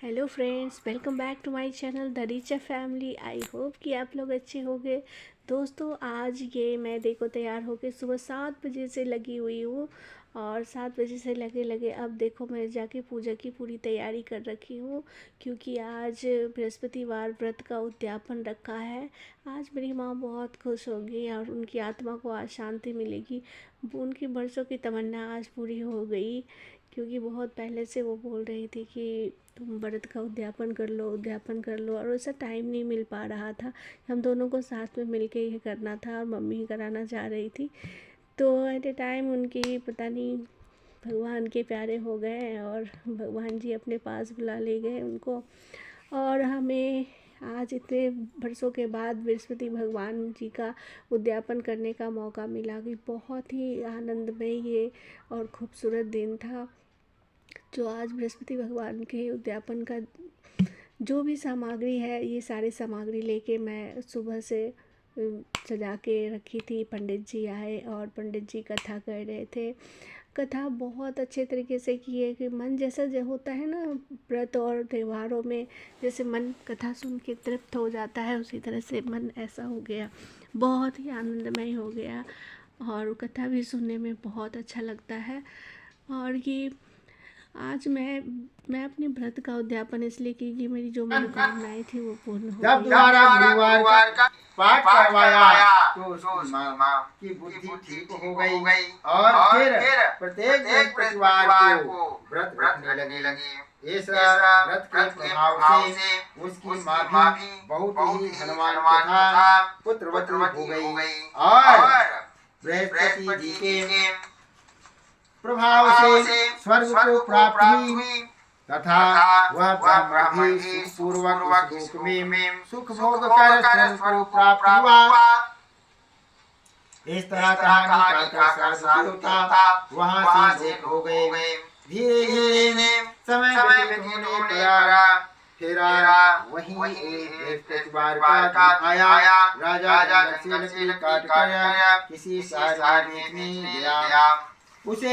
Hello friends, welcome back to my channel the Richa family. I hope कि आप लोग अच्छे होंगे। दोस्तों, आज ये मैं देखो तैयार होके सुबह 7 बजे से लगी हुई हूँ और 7 बजे से लगे लगे अब देखो मैं जाके पूजा की पूरी तैयारी कर रखी हूँ, क्योंकि आज बृहस्पतिवार व्रत का उद्यापन रखा है। आज मेरी माँ बहुत खुश होगी और उनकी आत्मा को आज शांति मिलेगी। उनकी बरसों की तमन्ना आज पूरी हो गई, क्योंकि बहुत पहले से वो बोल रही थी कि तुम व्रत का उद्यापन कर लो, और वैसा टाइम नहीं मिल पा रहा था। हम दोनों को साथ में मिलके ये करना था और मम्मी ही कराना चाह रही थी। तो एट ए टाइम उनकी पता नहीं भगवान के प्यारे हो गए और भगवान जी अपने पास बुला ले गए उनको। और हमें आज इतने वर्षों के बाद बृहस्पति भगवान जी का उद्यापन करने का मौका मिला कि बहुत ही आनंदमय ये और खूबसूरत दिन था। जो आज बृहस्पति भगवान के उद्यापन का जो भी सामग्री है, ये सारी सामग्री लेके मैं सुबह से सजा के रखी थी। पंडित जी आए और पंडित जी कथा कर रहे थे। कथा बहुत अच्छे तरीके से की है कि मन जैसा जो होता है ना व्रत और त्योहारों में, जैसे मन कथा सुन के तृप्त हो जाता है, उसी तरह से मन ऐसा हो गया, बहुत ही आनंदमय हो गया। और कथा भी सुनने में बहुत अच्छा लगता है। और ये आज मैं अपने व्रत का उद्यापन इसलिए की कि मेरी जो मनोकामनाएं थी वो पूर्ण हो जब गई। दोबारा गुरुवार का पाठ करवाया तो उसकी माँ की बुद्धि ठीक हो गई और फिर प्रत्येक बृहस्पतिवार को व्रत रखने लगी। इस व्रत के प्रभाव से उसकी माँ भी बहुत ही धनवान तथा पुत्रवती हो गई और बृहस्पति जी के प्रभाव से स्वर्ग को प्राप्त हुई तथा वह ब्रह्म भी सुखपूर्वक इस लोक में सुख भोग कर स्वर्ग को प्राप्त हुआ। इस तरह कहानी का सार होता वहाँ से लोग हो गए। धीरे धीरे समय व्यतीत होने लगा। फिर वहीं एक बृहस्पतिवार का दिन आया। राजा जंगल से लकड़ी काट कर किसी सारी में गया। उसे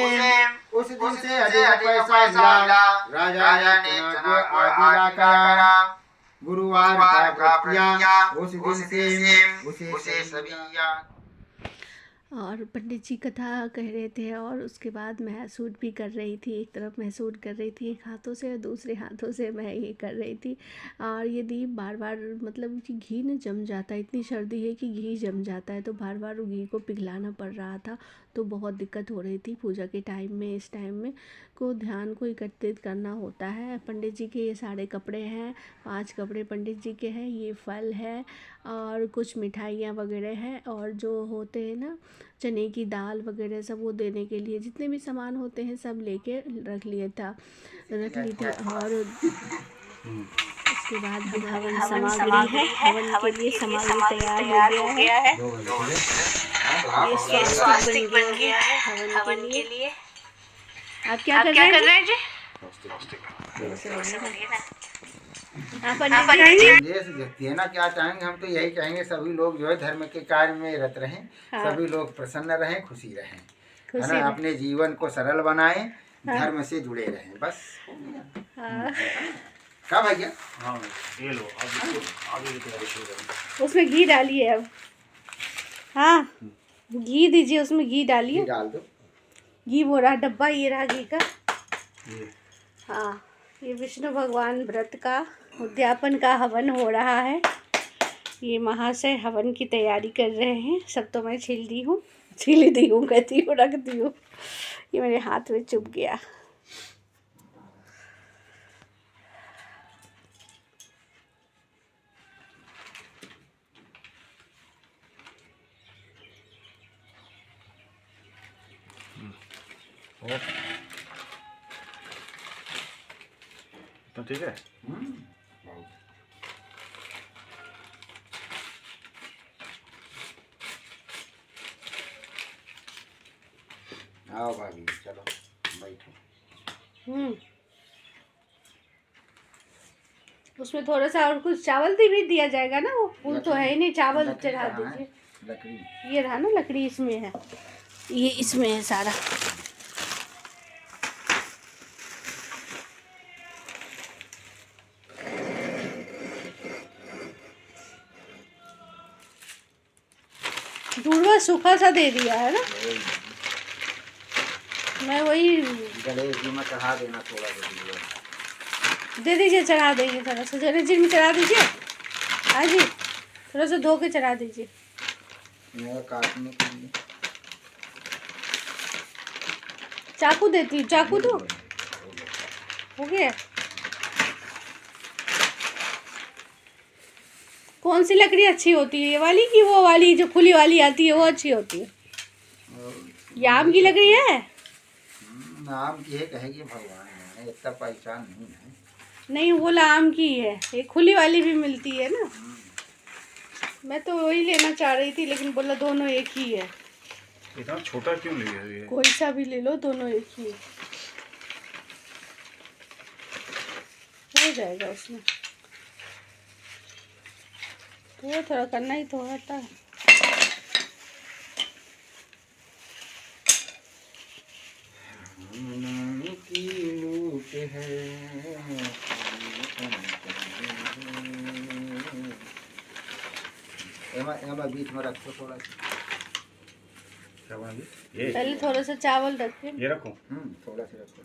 उस दिन से अधिक पैसा मिला। राजा ने चना को आदि लाकर गुरुवार का व्रत किया। उस दिन से उसे सभी और पंडित जी कथा कह रहे थे और उसके बाद मैं सूट भी कर रही थी। एक तरफ मैं सूट कर रही थी एक हाथों से और दूसरे हाथों से मैं ये कर रही थी। और ये दीप बार बार मतलब कि घी न जम जाता है, इतनी सर्दी है कि घी जम जाता है, तो बार बार घी को पिघलाना पड़ रहा था। तो बहुत दिक्कत हो रही थी पूजा के टाइम में। इस टाइम में को ध्यान को एकत्रित करना होता है। पंडित जी के ये सारे कपड़े हैं, 5 कपड़े पंडित जी के हैं, ये फल है और कुछ मिठाइयाँ वगैरह हैं, और जो होते हैं ना चने की दाल वगैरह सब, वो देने के लिए जितने भी सामान होते हैं सब लेके रख ली थी। और उसके बाद हवन सामग्री है, हवन के लिए सामग्री तैयार हो गया है। ये स्वास्तिक बन गया है हवन के लिए। आप क्या कर रहे हैं जी? संदेश देती है ना, क्या चाहेंगे हम तो यही चाहेंगे सभी लोग जो है धर्म के कार्य में रत रहें। हाँ। सभी लोग प्रसन्न रहें, खुशी रहें, है ना, अपने जीवन को सरल बनाएं। हाँ। धर्म से जुड़े रहें, बस। हाँ। क्या भैया? हाँ, ये लो उसमें घी डालिए अब। हाँ, घी दीजिए, उसमें घी डालिए। डाल दो। घी वो रहा डब्बा, ये रहा घी का। हाँ, ये विष्णु भगवान व्रत का उद्यापन का हवन हो रहा है। ये महाशय हवन की तैयारी कर रहे हैं। सब तो मैं छील दी हूँ कहती हूँ, रख दी हूँ। ये मेरे हाथ में चुभ गया। तो ठीक है। आओ भाभी, चलो बैठो। उसमें थोड़ा सा और कुछ चावल भी दिया जाएगा ना, वो फूल तो है ही नहीं, चावल चढ़ा दीजिए। लकड़ी, ये रहा ना लकड़ी, इसमें है, ये इसमें है सारा। दूरवा सूखा सा दे दिया है ना, मैं वही गणेश जी में चढ़ा देना थोड़ा दे दीजिए, चढ़ा देंगे थोड़ा सा, गणेश जी में चढ़ा दीजिए। हाँ जी, थोड़ा सा धो के चढ़ा दीजिए। मेरा काटने के लिए चाकू देती हूँ, चाकू दो, हो गया। कौन सी लकड़ी अच्छी होती है, ये वाली की वो वाली जो खुली वाली आती है वो अच्छी होती है? ये आम की लकड़ी है? आम की है, कहेगी भगवान है, इतना पहचान नहीं है। नहीं, बोला आम की है, ये खुली वाली भी मिलती है ना। मैं तो वही लेना चाह रही थी, लेकिन बोला दोनों एक ही है। इतना छोटा क्यों लिया है? कोई सा भी ले लो, दोनों एक ही है, हो जाएगा उसमें। थोड़ा थोड़ा करना ही तो आता है। बीच में रखो थोड़ा सा। ये पहले थोड़ा सा चावल रखिए। ये रखो। थोड़ा सा रखो।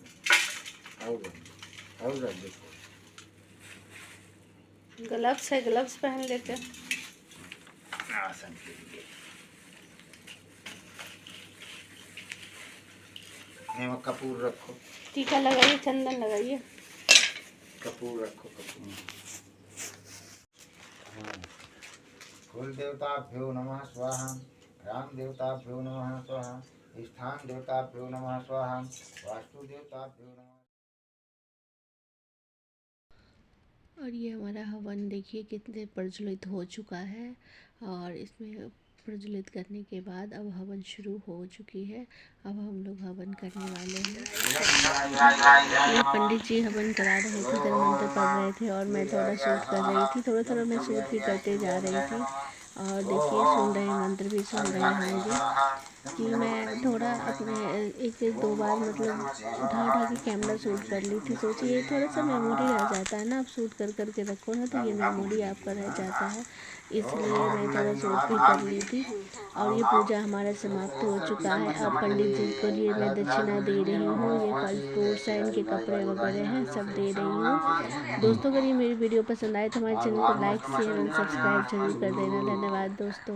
और रख दो। ग्लव्स है, ग्लव्स पहन लेते हैं। आसन के लिए कपूर रखो। टीका लगाइए, चंदन लगाइए। कपूर रखो, कपूर। कुल देवताभ्यो नमः स्वाहा, ग्राम देवताभ्यो नमः स्वाहा, स्थान देवताभ्यो नमः स्वाहा, वास्तु देवताभ्यो नमः। और ये हमारा हवन देखिए कितने प्रज्वलित हो चुका है, और इसमें प्रज्वलित करने के बाद अब हवन शुरू हो चुकी है। अब हम लोग हवन करने वाले हैं। ये पंडित जी हवन करा रहे थे, जल मंत्र पढ़ रहे थे, और मैं थोड़ा शूट कर रही थी। थोड़ा थोड़ा मैं शूट भी करते जा रही थी, और देखिए सुन रहे मंत्र भी सुन रहे होंगे कि मैं थोड़ा अपने एक दो बार मतलब उठा के कैमरा शूट कर ली थी। सोचिए थोड़ा सा मेमोरी रह जाता है ना, आप शूट करके रखो ना तो ये मेमोरी आपका रह जाता है, इसलिए मैं थोड़ा शूट भी कर ली थी। और ये पूजा हमारा समाप्त हो चुका है। अब पंडित जी को लिए मैं दक्षिणा दे रही हूँ। ये फल फ्रूट्स हैं, इनके कपड़े वगैरह हैं, सब दे रही हूँ। दोस्तों अगर ये मेरी वीडियो पसंद आए तो हमारे चैनल को लाइक शेयर और सब्सक्राइब जरूर कर देना। धन्यवाद दोस्तों।